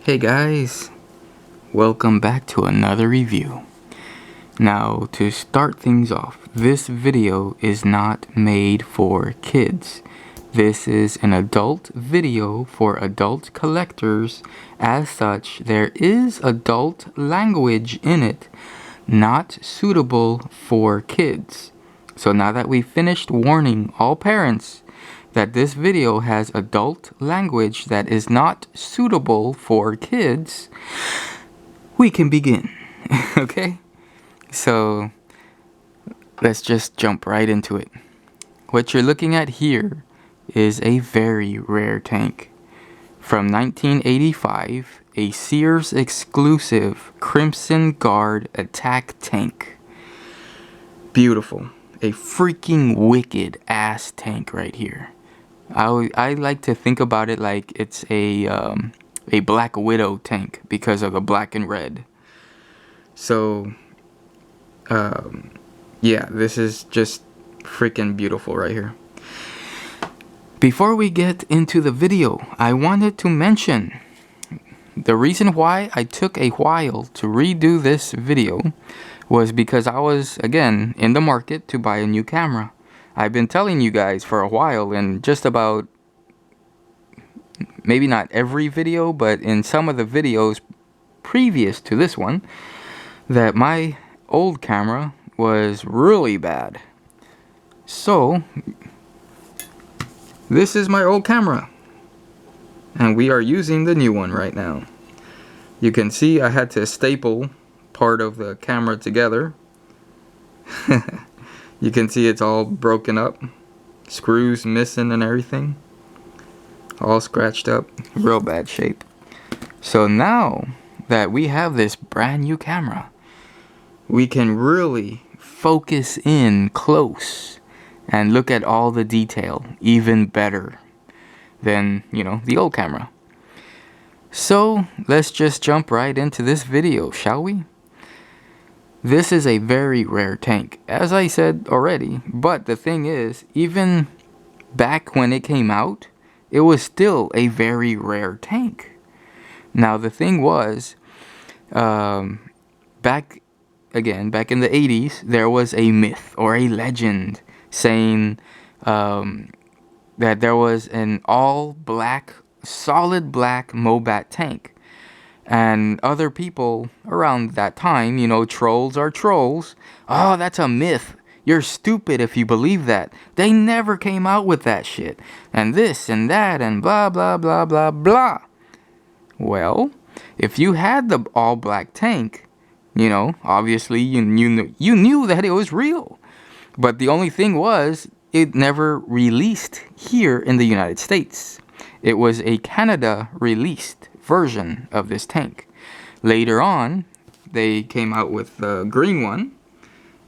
Hey guys, welcome back to another review. Now to start things off, this video is not made for kids. This is an adult video for adult collectors. As such, there is adult language in it, not suitable for kids. So now that we've finished warning all parents that this video has adult language that is not suitable for kids, we can begin. Okay? So let's just jump right into it. What you're looking at here is a very rare tank. From 1985, a Sears exclusive Crimson Guard attack tank. Beautiful. A freaking wicked ass tank right here. I like to think about it like it's a Black Widow tank because of the black and red. So yeah, this is just freaking beautiful right here. Before we get into the video, I wanted to mention the reason why I took a while to redo this video was because I was, again, in the market to buy a new camera. I've been telling you guys for a while in just about, maybe not every video, but in some of the videos previous to this one, that my old camera was really bad. So, this is my old camera. And we are using the new one right now. You can see I had to staple part of the camera together. You can see it's all broken up. Screws missing and everything. All scratched up. Real bad shape. So now that we have this brand new camera, we can really focus in close and look at all the detail even better than, the old camera. So let's just jump right into this video, shall we? This is a very rare tank, as I said already, but the thing is, even back when it came out, it was still a very rare tank. Now the thing was, back in the 80s, there was a myth or a legend saying that there was an all-black, solid black MOBAT tank. And other people around that time, trolls are trolls. Oh, that's a myth. You're stupid if you believe that. They never came out with that shit. And this and that and blah, blah, blah, blah, blah. Well, if you had the all-black tank, obviously you knew that it was real. But the only thing was, it never released here in the United States. It was a Canada-released version of this tank. Later on, they came out with the green one,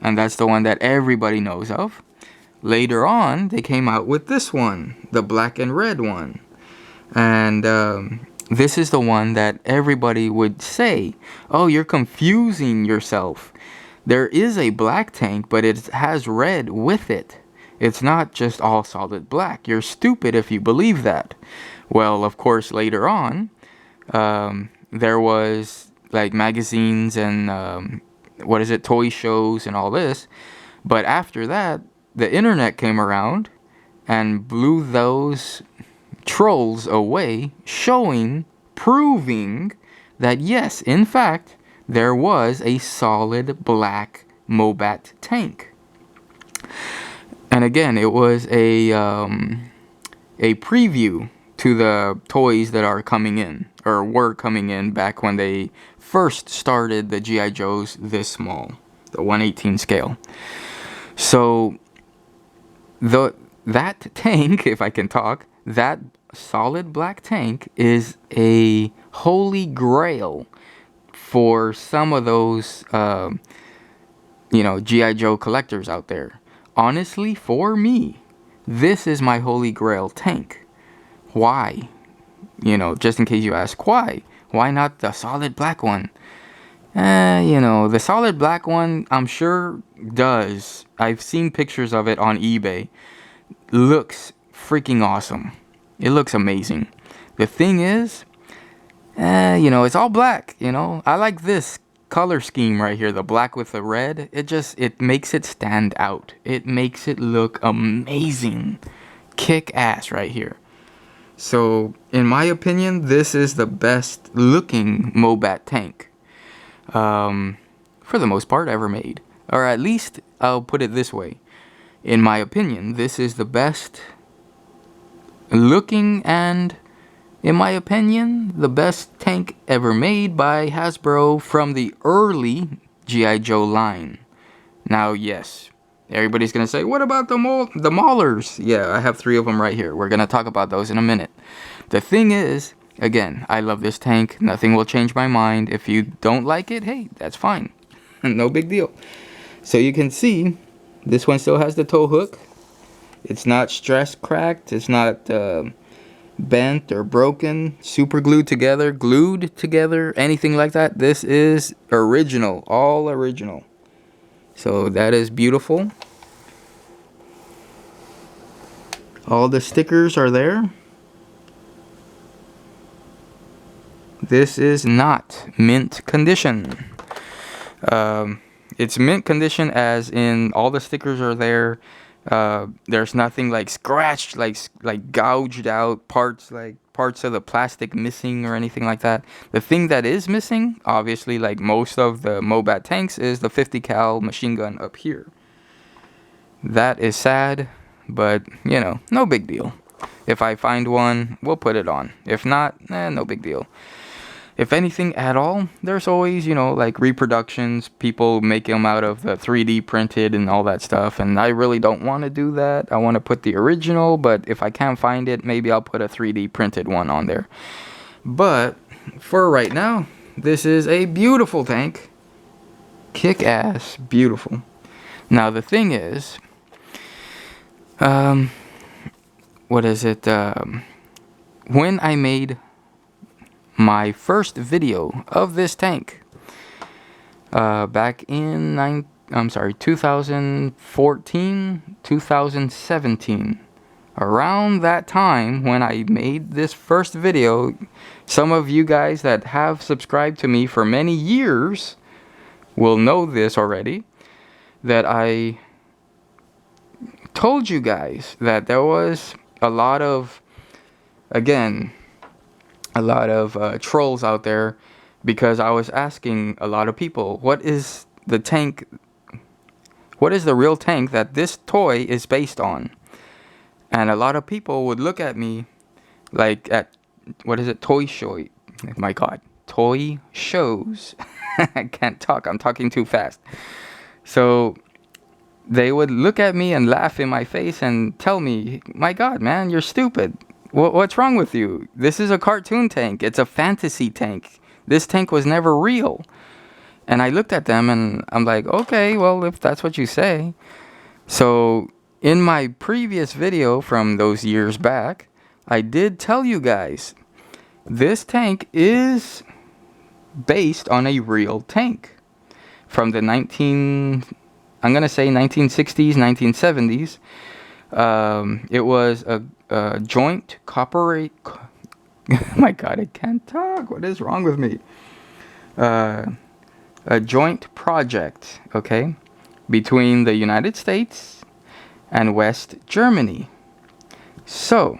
and that's the one that everybody knows of. Later on, they came out with this one, the black and red one. And this is the one that everybody would say, oh, you're confusing yourself. There is a black tank, but it has red with it. It's not just all solid black. You're stupid if you believe that. Well, of course, later on, there was like magazines and toy shows and all this. But after that, the internet came around and blew those trolls away, proving that yes, in fact, there was a solid black MOBAT tank. And again, it was a preview to the toys that are coming in, or were coming in back when they first started the G.I. Joes this small, the 1/18 scale. So that tank, if I can talk, that solid black tank is a holy grail for some of those G.I. Joe collectors out there. Honestly, for me, this is my holy grail tank. Why? Just in case you ask why not the solid black one? The solid black one, I'm sure does. I've seen pictures of it on eBay. Looks freaking awesome. It looks amazing. The thing is, you know, it's all black, you know. I like this color scheme right here, the black with the red. It makes it stand out. It makes it look amazing. Kick ass right here. So, in my opinion, this is the best looking MOBAT tank. For the most part, ever made. Or at least, I'll put it this way. In my opinion, this is the best looking and, in my opinion, the best tank ever made by Hasbro from the early G.I. Joe line. Now, yes, everybody's going to say, what about the Maulers? Yeah, I have 3 of them right here. We're going to talk about those in a minute. The thing is, again, I love this tank. Nothing will change my mind. If you don't like it, hey, that's fine. No big deal. So you can see, this one still has the tow hook. It's not stress cracked. It's not bent or broken, super glued together, anything like that. This is original, all original. So that is beautiful. All the stickers are there. This is not mint condition. It's mint condition as in all the stickers are there. There's nothing like scratched, like gouged out parts, like parts of the plastic missing or anything like that. The thing that is missing, obviously, like most of the MOBAT tanks, is the 50 cal machine gun up here. That is sad, but you know, no big deal. If I find one, we'll put it on. If not, no big deal. If anything at all, there's always, you know, like reproductions, people make them out of the 3D printed and all that stuff, and I really don't want to do that. I want to put the original, but if I can't find it, maybe I'll put a 3D printed one on there. But for right now, this is a beautiful tank. Kick ass, beautiful. Now the thing is, what is it? When I made my first video of this tank back in 2014, 2017, around that time when I made this first video, some of you guys that have subscribed to me for many years will know this already, that I told you guys that there was a lot of, again, trolls out there, because I was asking a lot of people, what is the real tank that this toy is based on? And a lot of people would look at me like at, what is it, toy show, my god, toy shows. I can't talk, I'm talking too fast. So they would look at me and laugh in my face and tell me, my god, man, you're stupid. What's wrong with you? This is a cartoon tank. It's a fantasy tank. This tank was never real. And I looked at them and I'm like, okay, well, if that's what you say. So in my previous video from those years back, I did tell you guys, this tank is based on a real tank from the I'm going to say 1960s, 1970s. It was a joint cooperate. My god, I can't talk. What is wrong with me? A joint project, okay, between the United States and West Germany. So,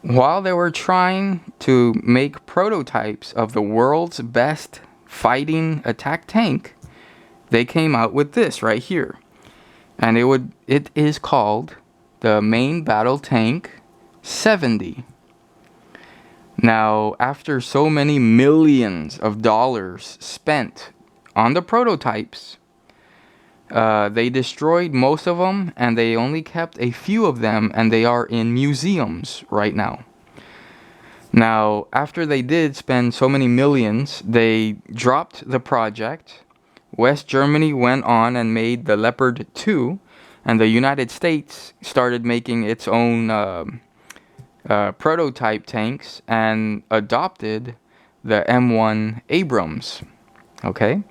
while they were trying to make prototypes of the world's best fighting attack tank, they came out with this right here. And it is called the Main Battle Tank 70. Now, after so many millions of dollars spent on the prototypes, they destroyed most of them, and they only kept a few of them, and they are in museums right now. Now, after they did spend so many millions, they dropped the project. West Germany went on and made the Leopard 2, and the United States started making its own prototype tanks and adopted the M1 Abrams. Okay?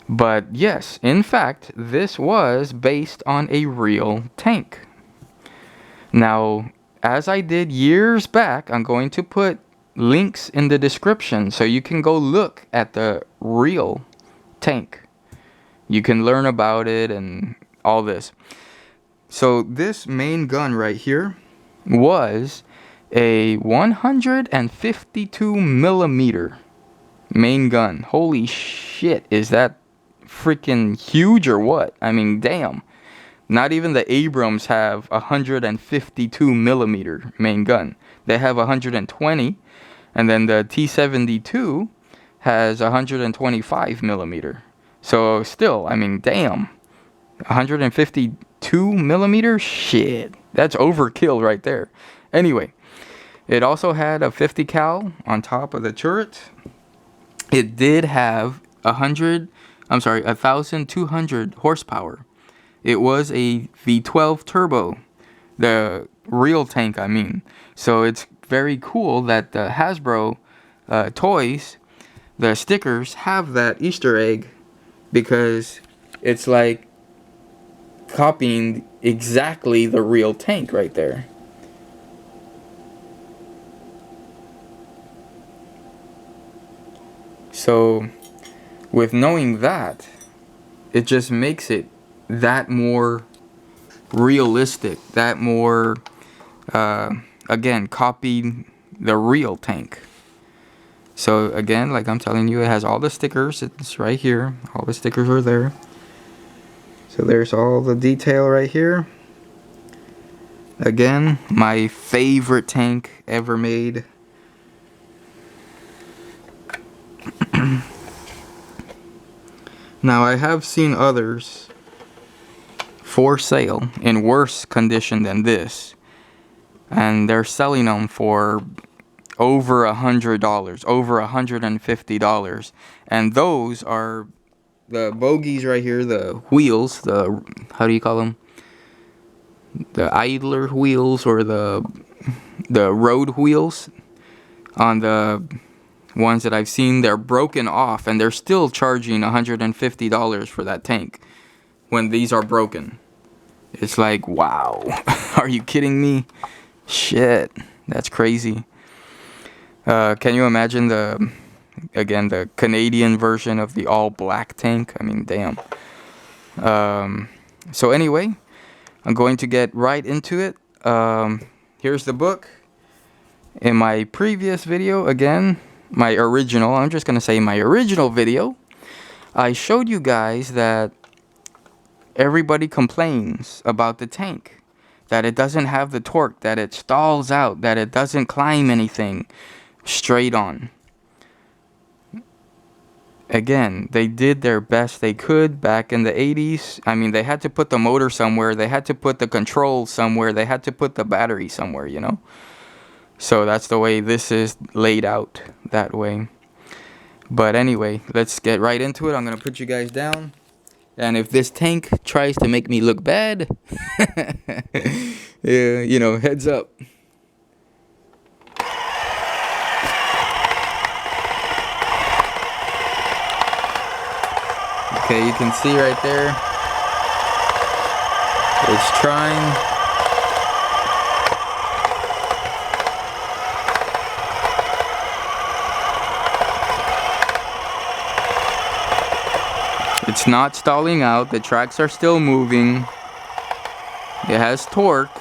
But yes, in fact, this was based on a real tank. Now, as I did years back, I'm going to put links in the description so you can go look at the real tank. You can learn about it and all this. So this main gun right here was a 152 millimeter main gun. Holy shit, is that freaking huge or what? I mean, damn. Not even the Abrams have 152 millimeter main gun. They have 120, and then the T-72 has 125 millimeter. So still, I mean, damn. 152 millimeter? Shit. That's overkill right there. Anyway, it also had a 50 cal on top of the turret. It did have 1,200 horsepower. It was a V12 turbo, the real tank, I mean. So it's very cool that the Hasbro toys, the stickers, have that Easter egg, because it's like copying exactly the real tank right there. So with knowing that, it just makes it that more realistic, that more again, copied the real tank. So again, like I'm telling you, it has all the stickers. It's right here. All the stickers are there. So there's all the detail right here. Again, my favorite tank ever made. Now I have seen others for sale in worse condition than this, and they're selling them for over $100, over $150, and those are the bogies right here, the wheels, the, how do you call them, the idler wheels, or the road wheels on the ones that I've seen. They're broken off, and they're still charging $150 for that tank when these are broken. It's like, wow. Are you kidding me? Shit, that's crazy. Can you imagine the Canadian version of the all black tank? I mean, damn. So anyway, I'm going to get right into it. Here's the book. In my previous video, again, my original video, I showed you guys that everybody complains about the tank, that it doesn't have the torque, that it stalls out, that it doesn't climb anything straight on. Again, they did their best they could back in the 80s. I mean, they had to put the motor somewhere, they had to put the control somewhere, they had to put the battery somewhere, you know? So that's the way this is laid out, that way. But anyway, let's get right into it. I'm going to put you guys down. And if this tank tries to make me look bad, yeah, you know, heads up. Okay, you can see right there, it's trying. It's not stalling out, the tracks are still moving. It has torque.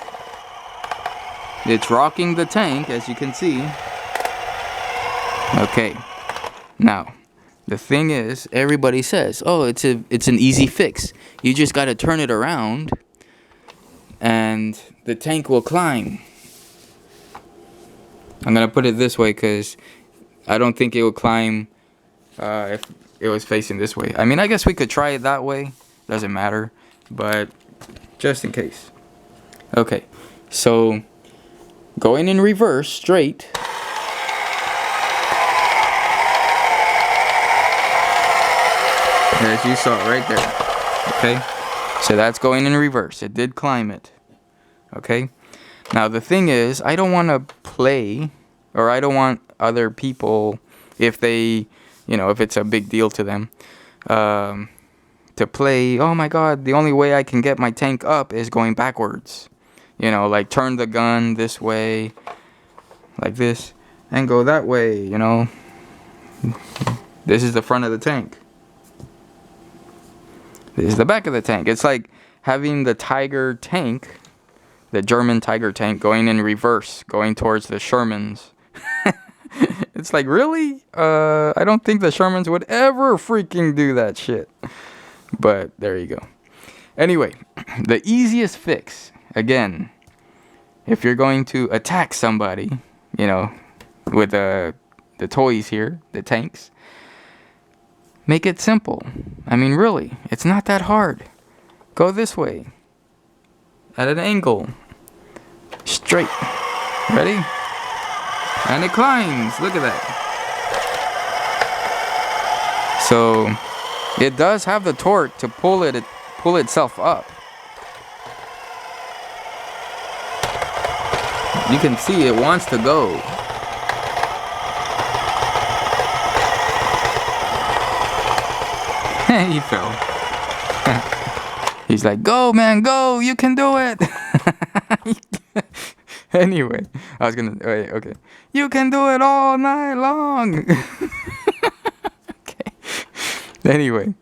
It's rocking the tank, as you can see. Okay, now the thing is, everybody says, oh, it's an easy fix. You just got to turn it around and the tank will climb. I'm going to put it this way because I don't think it will climb if it was facing this way. I mean, I guess we could try it that way. Doesn't matter. But just in case. Okay, so going in reverse straight. As you saw right there. Okay, so that's going in reverse. It did climb it. Okay, now the thing is, I don't want to play, or I don't want other people, if they, you know, if it's a big deal to them, to play, oh my god, the only way I can get my tank up is going backwards. You know, like turn the gun this way, like this. and go that way, you know. This is the front of the tank. This is the back of the tank. It's like having the Tiger tank, the German Tiger tank, going in reverse, going towards the Shermans. It's like, really? I don't think the Shermans would ever freaking do that shit. But there you go. Anyway, the easiest fix, again, if you're going to attack somebody, you know, with the toys here, the tanks, make it simple. I mean, really, it's not that hard. Go this way, at an angle, straight. Ready? And it climbs. Look at that. So it does have the torque to pull itself up. You can see it wants to go. He fell. He's like, go, man, go. You can do it. Anyway, I was gonna wait. Okay, you can do it all night long. Okay. Anyway,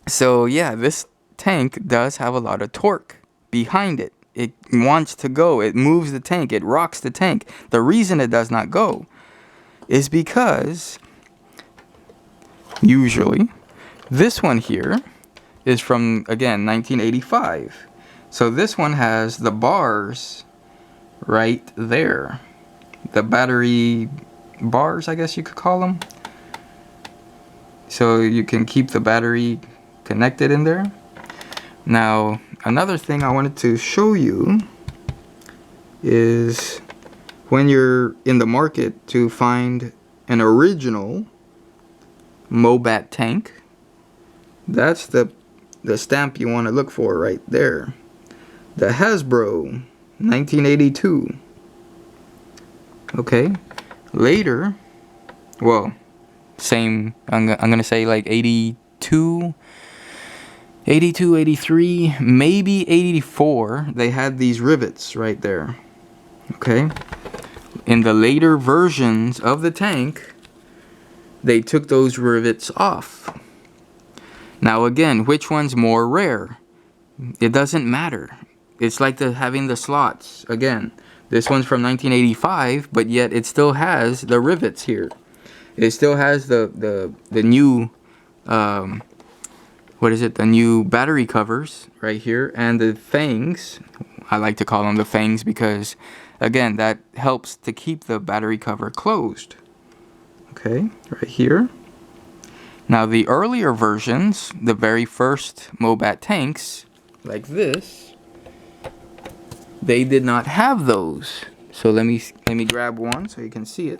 so yeah, this tank does have a lot of torque behind it. It wants to go. It moves the tank. It rocks the tank. The reason it does not go is because usually this one here is from, again, 1985. So this one has the bars right there. The battery bars, I guess you could call them. So you can keep the battery connected in there. Now, another thing I wanted to show you is when you're in the market to find an original MOBAT tank, that's the stamp you want to look for right there. The Hasbro 1982. Okay, later, well, same, I'm gonna say like 82, 83, maybe 84, they had these rivets right there. Okay, in the later versions of the tank, they took those rivets off. Now again, which one's more rare? It doesn't matter. It's like having the slots. Again, this one's from 1985, but yet it still has the rivets here. It still has the new, what is it? The new battery covers right here, and the fangs. I like to call them the fangs because, again, that helps to keep the battery cover closed. Okay, right here. Now the earlier versions, the very first MOBAT tanks, like this, they did not have those. So let me grab one so you can see it.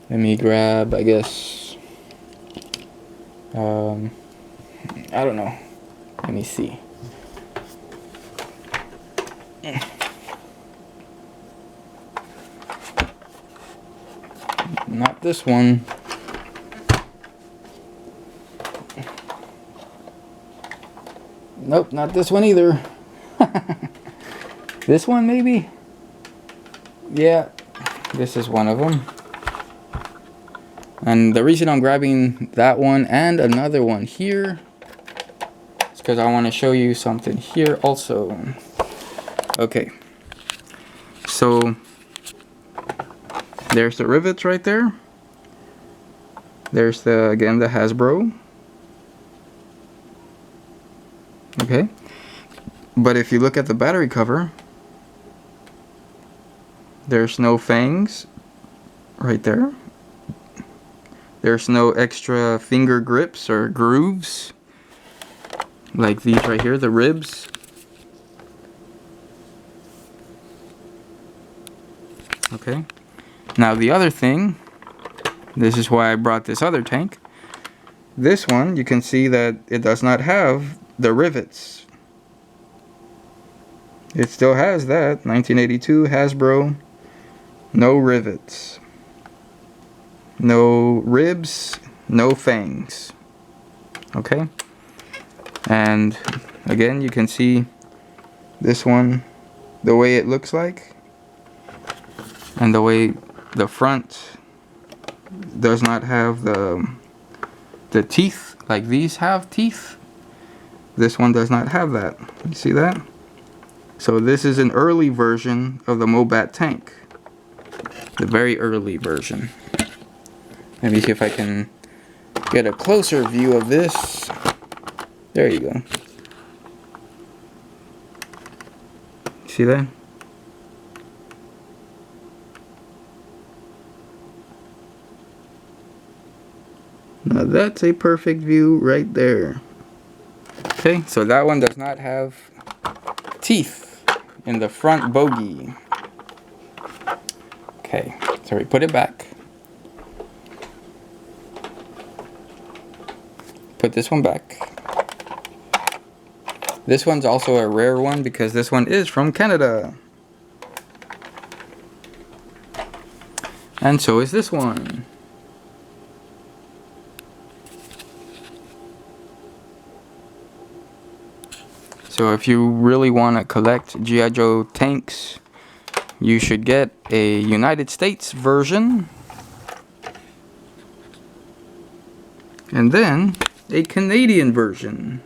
Let me grab, I guess, I don't know. Let me see. Not this one. Nope, not this one either. This one maybe? Yeah, this is one of them. And the reason I'm grabbing that one and another one here is because I want to show you something here also. Okay, so there's the rivets right there. There's again the Hasbro. Okay, but if you look at the battery cover, there's no fangs right there. There's no extra finger grips or grooves like these right here, the ribs. Okay, now the other thing, this is why I brought this other tank. This one, you can see that it does not have the rivets. It still has that 1982 Hasbro, no rivets, no ribs, no fangs. Okay, and again you can see This one, the way it looks like, and the way the front does not have the teeth like these have teeth. This one does not have that. You see that? So this is an early version of the MOBAT tank. The very early version. Let me see if I can get a closer view of this. There you go. See that? Now that's a perfect view right there. Okay, so that one does not have teeth in the front bogey. Okay, so we put it back. Put this one back. This one's also a rare one because this one is from Canada. And so is this one. So if you really want to collect G.I. Joe tanks, you should get a United States version. And then a Canadian version.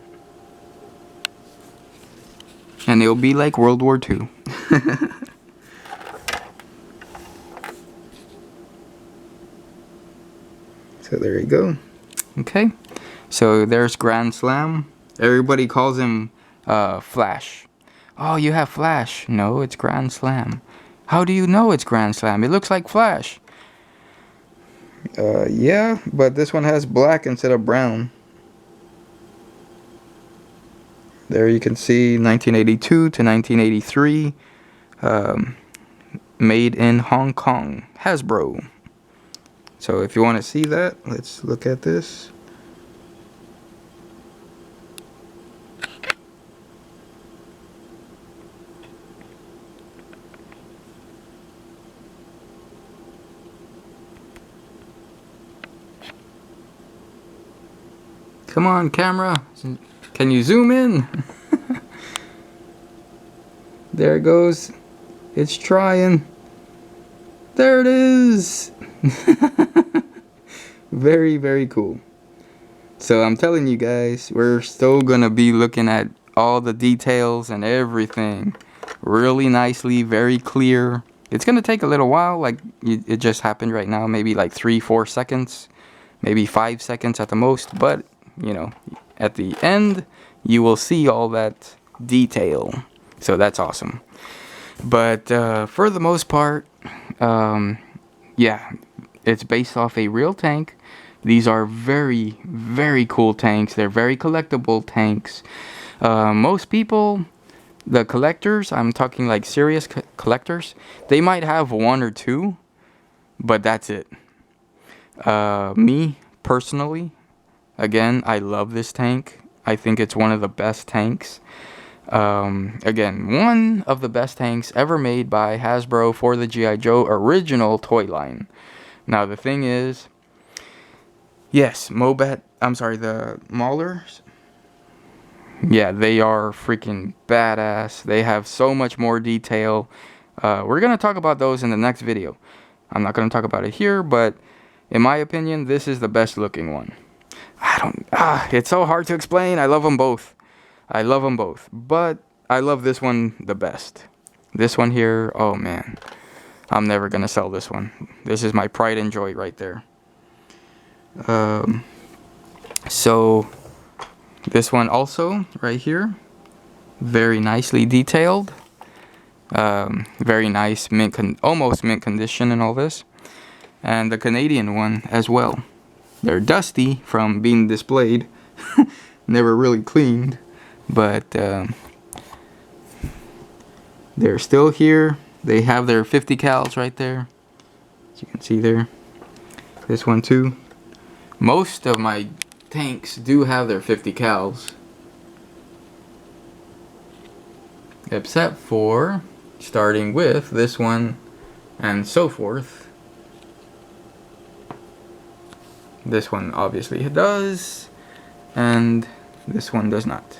And it'll be like World War II. So there you go. Okay. So there's Grand Slam. Everybody calls him Flash. Oh, you have Flash. No, it's Grand Slam. How do you know it's Grand Slam? It looks like Flash. Yeah, but this one has black instead of brown. There you can see 1982 to 1983. Made in Hong Kong. Hasbro. So if you want to see that, let's look at this. Come on, camera. Can you zoom in? There it goes. It's trying. There it is. Very, very cool. So I'm telling you guys, we're still gonna be looking at all the details and everything really nicely, very clear. It's gonna take a little while, like it just happened right now, maybe like 3-4 seconds, maybe 5 seconds at the most, but you know, at the end you will see all that detail. So that's awesome. But for the most part, yeah, it's based off a real tank. These are very, very cool tanks. They're very collectible tanks. Most people, the collectors, I'm talking like serious collectors, they might have 1 or 2, but that's it. Me, personally, again, I love this tank. I think it's one of the best tanks. Again, one of the best tanks ever made by Hasbro for the G.I. Joe original toy line. Now, the thing is, yes, the Maulers, yeah, they are freaking badass. They have so much more detail. We're going to talk about those in the next video. I'm not going to talk about it here, but in my opinion, this is the best looking one. It's so hard to explain. I love them both. I love them both, but I love this one the best. This one here, oh man, I'm never gonna sell this one. This is my pride and joy right there. So this one also right here, very nicely detailed, very nice, almost mint condition and all this. And the Canadian one as well. They're dusty from being displayed, never really cleaned, but they're still here. They have their 50 cals right there, as you can see there. This one too. Most of my tanks do have their 50 cals, except for starting with this one and so forth. This one obviously does, and this one does not.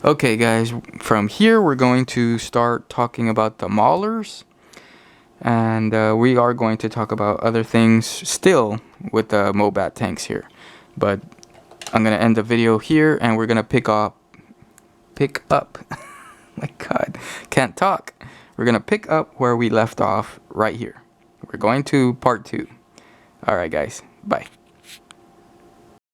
Okay, guys, from here we're going to start talking about the maulers, and we are going to talk about other things still with the MOBAT tanks here. But I'm gonna end the video here, and we're gonna pick up. My God, can't talk. We're gonna pick up where we left off right here. We're going to part 2. All right, guys, bye.